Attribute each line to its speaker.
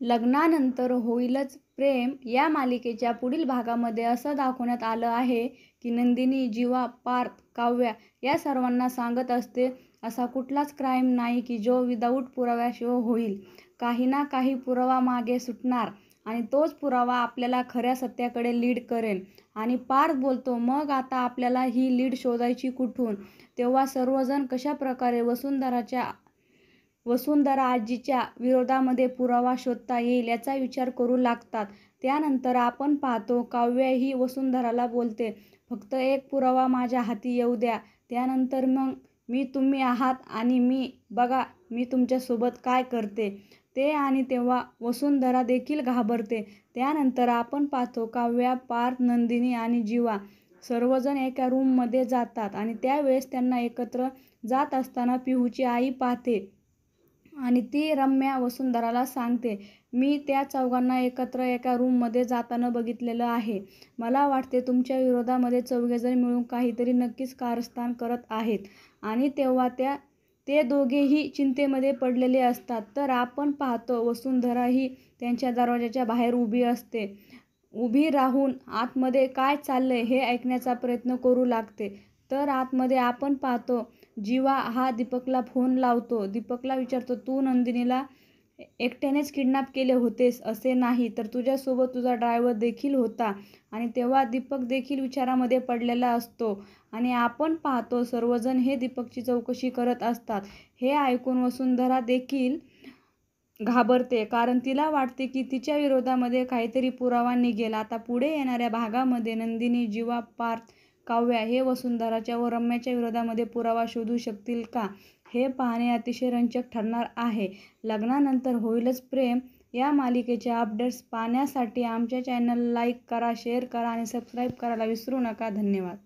Speaker 1: लग्नानंतर होईलच प्रेम या मालिकेच्या पुढील भागामध्ये असं दाखवण्यात आलं आहे की नंदिनी, जीवा, पार्थ, काव्या या सर्वांना सांगत असते असा कुठलाच क्राईम नाही की जो विदाऊट पुराव्याशिवाय होईल. काही ना काही पुरावा मागे सुटणार आणि तोच पुरावा आपल्याला खऱ्या सत्याकडे लीड करेल. आणि पार्थ बोलतो, मग आता आपल्याला ही लीड शोधायची कुठून? तेव्हा सर्वजण कशाप्रकारे वसुंधरा आजीच्या विरोधामध्ये पुरावा शोधता येईल याचा विचार करू लागतात. त्यानंतर आपण पाहतो काव्या ही वसुंधराला बोलते, फक्त एक पुरावा माझ्या हाती येऊ द्या, त्यानंतर मग मी तुम्ही आहात आणि बघा मी तुमच्यासोबत काय करते ते. आणि तेव्हा वसुंधरा देखील घाबरते. त्यानंतर आपण पाहतो काव्या, पार्थ, नंदिनी आणि जीवा सर्वजण एका रूममध्ये जातात आणि त्यावेळेस त्यांना एकत्र जात असताना पिहूची आई पाहते आणि ती रम्या वसुंधराला सांगते, मी त्या चौघांना एकत्र एका रूममध्ये जाताना बघितलेलं आहे. मला वाटते तुमच्या विरोधामध्ये चौघेजण मिळून काहीतरी नक्कीच कारस्थान करत आहेत. आणि तेव्हा ते दोघेही चिंतेमध्ये पडलेले असतात. तर आपण पाहतो वसुंधरा ही त्यांच्या दरवाजाच्या बाहेर उभी राहून आतमध्ये काय चाललंय हे ऐकण्याचा प्रयत्न करू लागते. तर आतमध्ये आपण पाहतो जीवा हा दीपकला फोन लावतो. दीपकला विचारतो, तू नंदिनीला एकट्यानेच किडनॅप केले होतेस असे नाही तर तुझ्यासोबत तुझा ड्रायव्हर देखील होता. आणि तेव्हा दीपक देखील विचारामध्ये पडलेला असतो आणि आपण पाहतो सर्वजण हे दीपकची चौकशी करत असतात. हे ऐकून वसुंधरा देखील घाबरते, कारण तिला वाटते की तिच्या विरोधामध्ये काहीतरी पुरावा निघेल. आता पुढे येणाऱ्या भागामध्ये नंदिनी, जीवा, पार्थ, काव्या हे वसुंधराच्या व रम्याच्या विरोधामध्ये पुरावा शोधू शकतील का, हे पाहणे अतिशय रंजक ठरणार आहे. लग्नानंतर होईलच प्रेम या मालिकेचे अपडेट्स पाहण्यासाठी आमच्या चॅनलला लाईक करा, शेअर करा आणि सबस्क्राईब करायला विसरू नका. धन्यवाद.